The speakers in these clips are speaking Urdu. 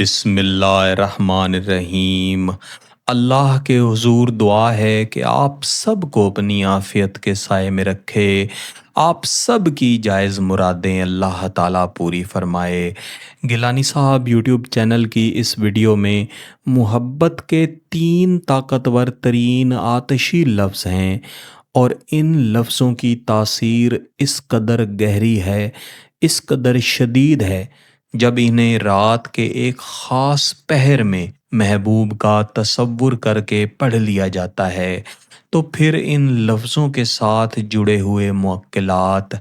بسم اللہ الرحمن الرحیم۔ اللہ کے حضور دعا ہے کہ آپ سب کو اپنی عافیت کے سائے میں رکھے، آپ سب کی جائز مرادیں اللہ تعالیٰ پوری فرمائے۔ گیلانی صاحب یوٹیوب چینل کی اس ویڈیو میں محبت کے 3 طاقتور ترین آتشی لفظ ہیں، اور ان لفظوں کی تاثیر اس قدر گہری ہے، اس قدر شدید ہے، جب انہیں رات کے ایک خاص پہر میں محبوب کا تصور کر کے پڑھ لیا جاتا ہے تو پھر ان لفظوں کے ساتھ جڑے ہوئے موکلات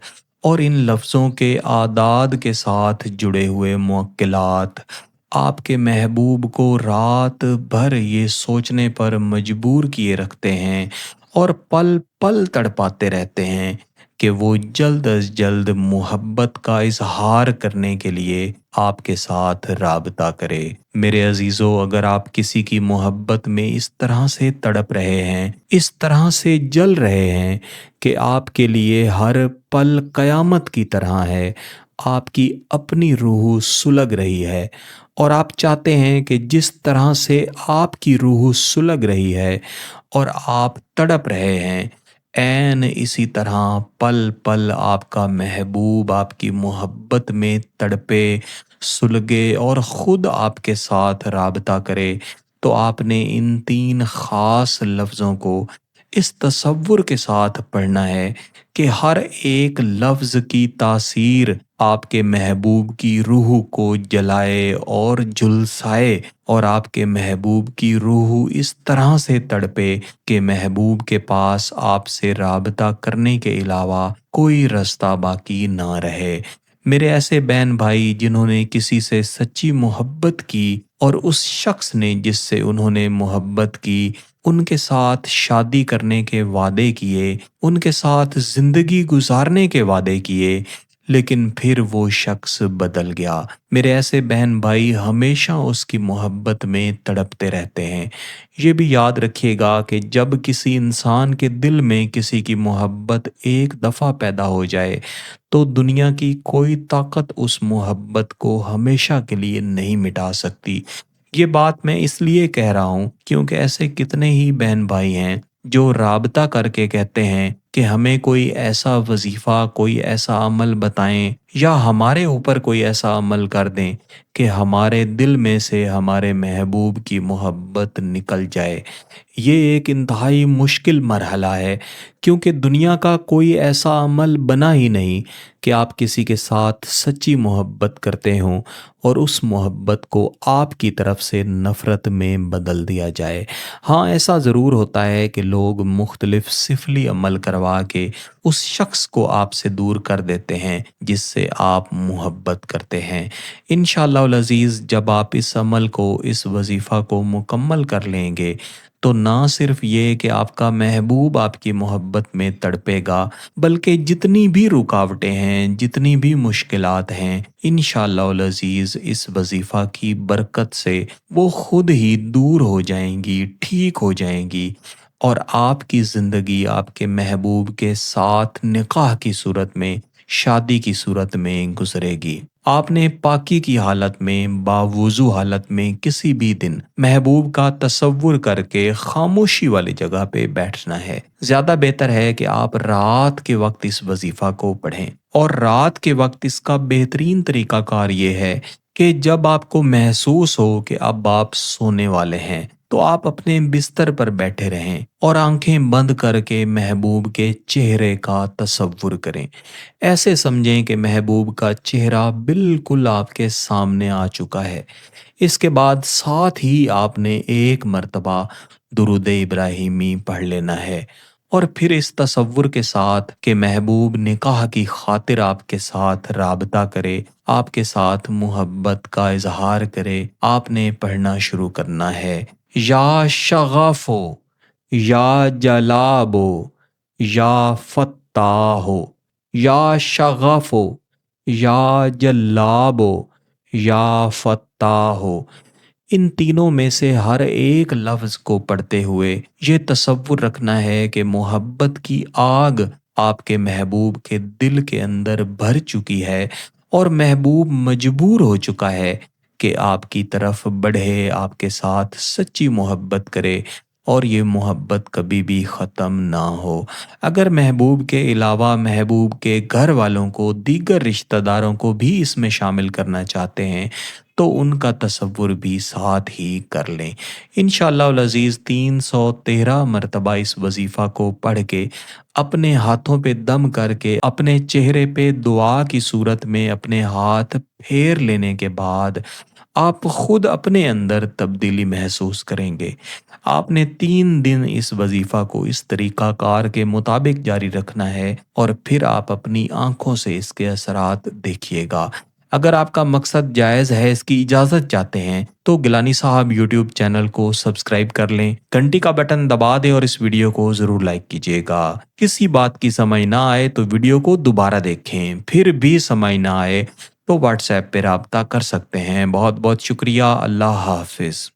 اور ان لفظوں کے اعداد کے ساتھ جڑے ہوئے موکلات آپ کے محبوب کو رات بھر یہ سوچنے پر مجبور کیے رکھتے ہیں اور پل پل تڑپاتے رہتے ہیں کہ وہ جلد از جلد محبت کا اظہار کرنے کے لیے آپ کے ساتھ رابطہ کرے۔ میرے عزیزو، اگر آپ کسی کی محبت میں اس طرح سے تڑپ رہے ہیں، اس طرح سے جل رہے ہیں کہ آپ کے لیے ہر پل قیامت کی طرح ہے، آپ کی اپنی روح سلگ رہی ہے اور آپ چاہتے ہیں کہ جس طرح سے آپ کی روح سلگ رہی ہے اور آپ تڑپ رہے ہیں، عین اسی طرح پل پل آپ کا محبوب آپ کی محبت میں تڑپے، سلگے اور خود آپ کے ساتھ رابطہ کرے، تو آپ نے ان 3 خاص لفظوں کو اس تصور کے ساتھ پڑھنا ہے کہ ہر ایک لفظ کی تاثیر آپ کے محبوب کی روح کو جلائے اور جھلسائے، اور آپ کے محبوب کی روح اس طرح سے تڑپے کہ محبوب کے پاس آپ سے رابطہ کرنے کے علاوہ کوئی رستہ باقی نہ رہے۔ میرے ایسے بہن بھائی جنہوں نے کسی سے سچی محبت کی اور اس شخص نے جس سے انہوں نے محبت کی ان کے ساتھ شادی کرنے کے وعدے کیے، ان کے ساتھ زندگی گزارنے کے وعدے کیے، لیکن پھر وہ شخص بدل گیا، میرے ایسے بہن بھائی ہمیشہ اس کی محبت میں تڑپتے رہتے ہیں۔ یہ بھی یاد رکھیے گا کہ جب کسی انسان کے دل میں کسی کی محبت ایک دفعہ پیدا ہو جائے تو دنیا کی کوئی طاقت اس محبت کو ہمیشہ کے لیے نہیں مٹا سکتی۔ یہ بات میں اس لیے کہہ رہا ہوں کیونکہ ایسے کتنے ہی بہن بھائی ہیں جو رابطہ کر کے کہتے ہیں کہ ہمیں کوئی ایسا وظیفہ، کوئی ایسا عمل بتائیں یا ہمارے اوپر کوئی ایسا عمل کر دیں کہ ہمارے دل میں سے ہمارے محبوب کی محبت نکل جائے۔ یہ ایک انتہائی مشکل مرحلہ ہے کیونکہ دنیا کا کوئی ایسا عمل بنا ہی نہیں کہ آپ کسی کے ساتھ سچی محبت کرتے ہوں اور اس محبت کو آپ کی طرف سے نفرت میں بدل دیا جائے۔ ہاں، ایسا ضرور ہوتا ہے کہ لوگ مختلف سفلی عمل کروا کے اس شخص کو آپ سے دور کر دیتے ہیں جس سے آپ محبت کرتے ہیں۔ انشاءاللہ العزیز جب آپ اس عمل کو، اس وظیفہ کو مکمل کر لیں گے تو نہ صرف یہ کہ آپ کا محبوب آپ کی محبت میں تڑپے گا، بلکہ جتنی بھی رکاوٹیں ہیں، جتنی بھی مشکلات ہیں، انشاءاللہ العزیز اس وظیفہ کی برکت سے وہ خود ہی دور ہو جائیں گی، ٹھیک ہو جائیں گی، اور آپ کی زندگی آپ کے محبوب کے ساتھ نکاح کی صورت میں، شادی کی صورت میں گزرے گی۔ آپ نے پاکی کی حالت میں، باوضو حالت میں کسی بھی دن محبوب کا تصور کر کے خاموشی والی جگہ پہ بیٹھنا ہے۔ زیادہ بہتر ہے کہ آپ رات کے وقت اس وظیفہ کو پڑھیں، اور رات کے وقت اس کا بہترین طریقہ کار یہ ہے کہ جب آپ کو محسوس ہو کہ اب آپ سونے والے ہیں تو آپ اپنے بستر پر بیٹھے رہیں اور آنکھیں بند کر کے محبوب کے چہرے کا تصور کریں۔ ایسے سمجھیں کہ محبوب کا چہرہ بالکل آپ کے سامنے آ چکا ہے۔ اس کے بعد ساتھ ہی آپ نے ایک مرتبہ درود ابراہیمی پڑھ لینا ہے، اور پھر اس تصور کے ساتھ کہ محبوب نکاح کی خاطر آپ کے ساتھ رابطہ کرے، آپ کے ساتھ محبت کا اظہار کرے، آپ نے پڑھنا شروع کرنا ہے: یا شغفو، یا جلابو، یا فتاحو، یا شغفو، یا جلابو، یا فتاحو۔ ان تینوں میں سے ہر ایک لفظ کو پڑھتے ہوئے یہ تصور رکھنا ہے کہ محبت کی آگ آپ کے محبوب کے دل کے اندر بھر چکی ہے اور محبوب مجبور ہو چکا ہے کہ آپ کی طرف بڑھے، آپ کے ساتھ سچی محبت کرے اور یہ محبت کبھی بھی ختم نہ ہو۔ اگر محبوب کے علاوہ محبوب کے گھر والوں کو، دیگر رشتہ داروں کو بھی اس میں شامل کرنا چاہتے ہیں تو ان کا تصور بھی ساتھ ہی کر لیں۔ انشاءاللہ العزیز 313 مرتبہ اس وظیفہ کو پڑھ کے، اپنے ہاتھوں پہ دم کر کے، اپنے چہرے پہ دعا کی صورت میں اپنے ہاتھ پھیر لینے کے بعد آپ خود اپنے اندر تبدیلی محسوس کریں گے۔ آپ نے 3 دن اس وظیفہ کو اس طریقہ کار کے مطابق جاری رکھنا ہے اور پھر آپ اپنی آنکھوں سے اس کے اثرات دیکھیے گا۔ اگر آپ کا مقصد جائز ہے، اس کی اجازت چاہتے ہیں تو گیلانی صاحب یوٹیوب چینل کو سبسکرائب کر لیں، گھنٹی کا بٹن دبا دیں اور اس ویڈیو کو ضرور لائک کیجیے گا۔ کسی بات کی سمجھ نہ آئے تو ویڈیو کو دوبارہ دیکھیں، پھر بھی سمجھ نہ آئے تو واٹس ایپ پہ رابطہ کر سکتے ہیں۔ بہت بہت شکریہ۔ اللہ حافظ۔